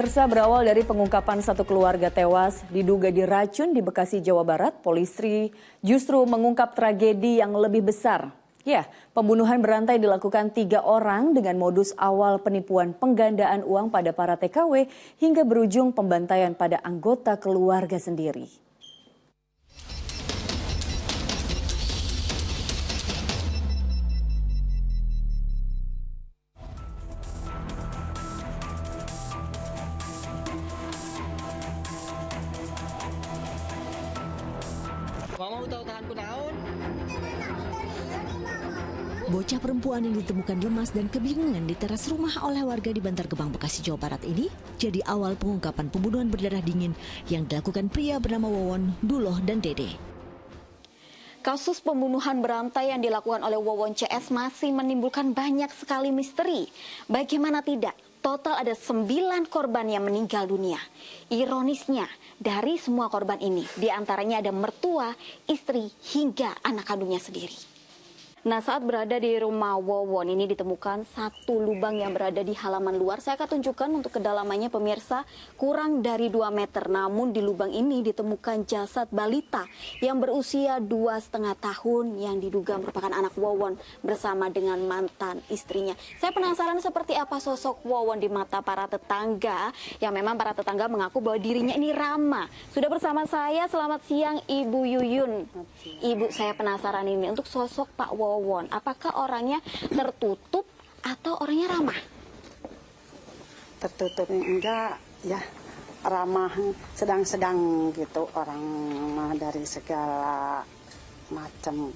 Pemirsa, berawal dari pengungkapan satu keluarga tewas diduga diracun di Bekasi, Jawa Barat, polisi justru mengungkap tragedi yang lebih besar. Ya, pembunuhan berantai dilakukan 3 orang dengan modus awal penipuan penggandaan uang pada para TKW hingga berujung pembantaian pada anggota keluarga sendiri. Mau tahu tahan kunaon? Bocah perempuan yang ditemukan lemas dan kebingungan di teras rumah oleh warga di Bantar Gebang, Bekasi, Jawa Barat ini jadi awal pengungkapan pembunuhan berdarah dingin yang dilakukan pria bernama Wawon, Duloh, dan Dede. Kasus pembunuhan berantai yang dilakukan oleh Wawon CS masih menimbulkan banyak sekali misteri. Bagaimana tidak? Total ada 9 korban yang meninggal dunia. Ironisnya, dari semua korban ini, diantaranya ada mertua, istri, hingga anak kandungnya sendiri. Nah, saat berada di rumah Wawon ini ditemukan satu lubang yang berada di halaman luar. Saya akan tunjukkan untuk kedalamannya, pemirsa, kurang dari 2 meter. Namun di lubang ini ditemukan jasad balita yang berusia 2,5 tahun yang diduga merupakan anak Wawon bersama dengan mantan istrinya. Saya penasaran seperti apa sosok Wawon di mata para tetangga, yang memang para tetangga mengaku bahwa dirinya ini ramah. Sudah bersama saya, selamat siang Ibu Yuyun. Ibu, saya penasaran ini untuk sosok Pak Wawon, apakah orangnya tertutup atau orangnya ramah? Tertutup enggak, ya ramah, sedang-sedang gitu, orang mah dari segala macam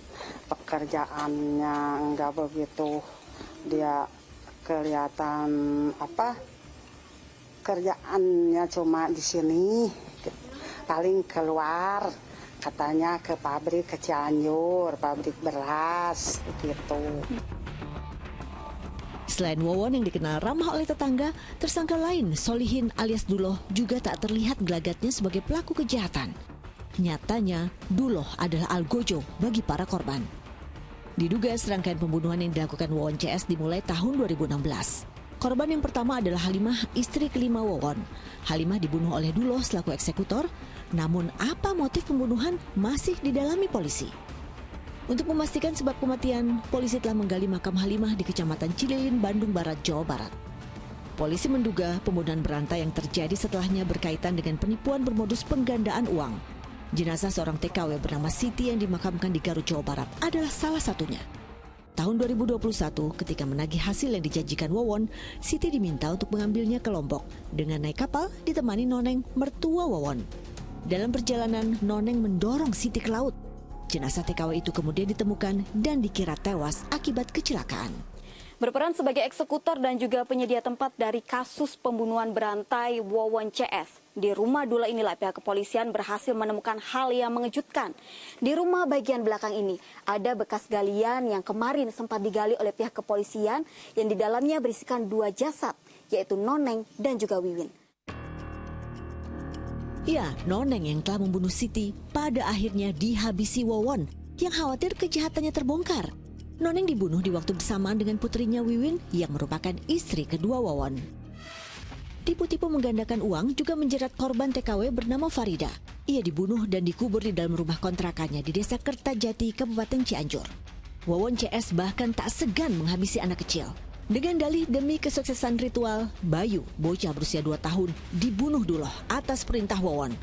pekerjaannya enggak begitu dia kelihatan kerjaannya cuma di sini, paling keluar. Katanya ke pabrik, ke Cianjur, pabrik beras, gitu. Selain Wawon yang dikenal ramah oleh tetangga, tersangka lain, Solihin alias Duloh, juga tak terlihat gelagatnya sebagai pelaku kejahatan. Nyatanya, Duloh adalah algojo bagi para korban. Diduga serangkaian pembunuhan yang dilakukan Wawon CS dimulai tahun 2016. Korban yang pertama adalah Halimah, istri kelima Wawon. Halimah dibunuh oleh Duloh selaku eksekutor, namun apa motif pembunuhan masih didalami polisi. Untuk memastikan sebab kematian, polisi telah menggali makam Halimah di Kecamatan Cililin, Bandung Barat, Jawa Barat. Polisi menduga pembunuhan berantai yang terjadi setelahnya berkaitan dengan penipuan bermodus penggandaan uang. Jenazah seorang TKW bernama Siti yang dimakamkan di Garut, Jawa Barat adalah salah satunya. Tahun 2021, ketika menagih hasil yang dijanjikan Wawon, Siti diminta untuk mengambilnya ke Lombok dengan naik kapal ditemani Noneng, mertua Wawon. Dalam perjalanan, Noneng mendorong Siti ke laut. Jenazah TKW itu kemudian ditemukan dan dikira tewas akibat kecelakaan. Berperan sebagai eksekutor dan juga penyedia tempat dari kasus pembunuhan berantai Wawon CS. Di rumah Dula inilah pihak kepolisian berhasil menemukan hal yang mengejutkan. Di rumah bagian belakang ini ada bekas galian yang kemarin sempat digali oleh pihak kepolisian yang di dalamnya berisikan 2 jasad, yaitu Noneng dan juga Wiwin. Ya, Noneng yang telah membunuh Siti pada akhirnya dihabisi Wawon yang khawatir kejahatannya terbongkar. Noneng dibunuh di waktu bersamaan dengan putrinya Wiwin yang merupakan istri kedua Wawon. Tipu-tipu menggandakan uang juga menjerat korban TKW bernama Farida. Ia dibunuh dan dikubur di dalam rumah kontrakannya di Desa Kertajati, Kabupaten Cianjur. Wawon CS bahkan tak segan menghabisi anak kecil. Dengan dalih demi kesuksesan ritual, Bayu, bocah berusia 2 tahun, dibunuh Duloh atas perintah Wawon.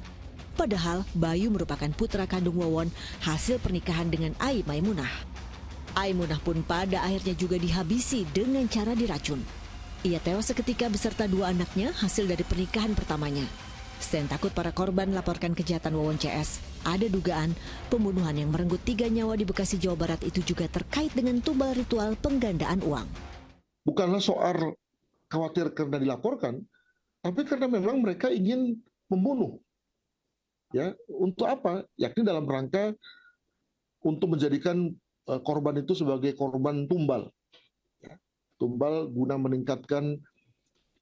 Padahal Bayu merupakan putra kandung Wawon hasil pernikahan dengan Ai Maimunah. Aimunah pun pada akhirnya juga dihabisi dengan cara diracun. Ia tewas seketika beserta 2 anaknya hasil dari pernikahan pertamanya. Selain takut para korban laporkan kejahatan Wawon CS, ada dugaan pembunuhan yang merenggut 3 nyawa di Bekasi, Jawa Barat itu juga terkait dengan tumbal ritual penggandaan uang. Bukanlah soal khawatir karena dilaporkan, tapi karena memang mereka ingin membunuh. Ya, untuk apa? Yakni dalam rangka untuk menjadikan korban itu sebagai korban tumbal. Ya, tumbal guna meningkatkan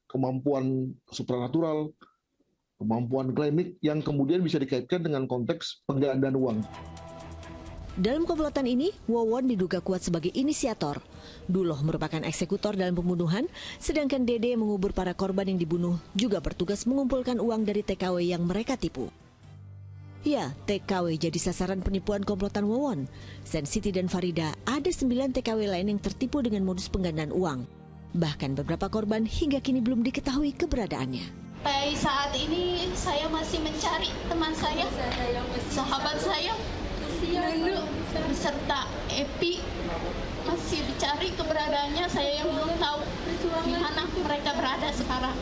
kemampuan supranatural, kemampuan klinik yang kemudian bisa dikaitkan dengan konteks penggandaan uang. Dalam komplotan ini, Wawon diduga kuat sebagai inisiator. Duloh merupakan eksekutor dalam pembunuhan, sedangkan Dede yang mengubur para korban yang dibunuh juga bertugas mengumpulkan uang dari TKW yang mereka tipu. Ya, TKW jadi sasaran penipuan komplotan Wawon. Selain Siti dan Farida, ada 9 TKW lain yang tertipu dengan modus penggandaan uang. Bahkan beberapa korban hingga kini belum diketahui keberadaannya. Sampai saat ini saya masih mencari teman saya, sahabat saya, Nunu beserta Epi masih dicari keberadaannya. Saya yang belum tahu di mana mereka berada sekarang.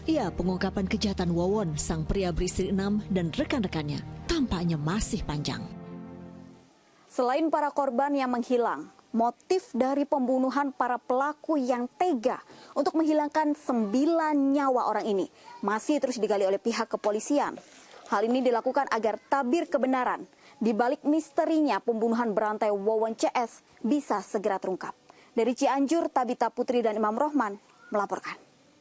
Ya, pengungkapan kejahatan Wawon, sang pria beristri 6 dan rekan-rekannya tampaknya masih panjang. Selain para korban yang menghilang, motif dari pembunuhan para pelaku yang tega untuk menghilangkan 9 nyawa orang ini masih terus digali oleh pihak kepolisian. Hal ini dilakukan agar tabir kebenaran di balik misterinya pembunuhan berantai Wawon CS bisa segera terungkap. Dari Cianjur, Tabita Putri dan Imam Rohman melaporkan.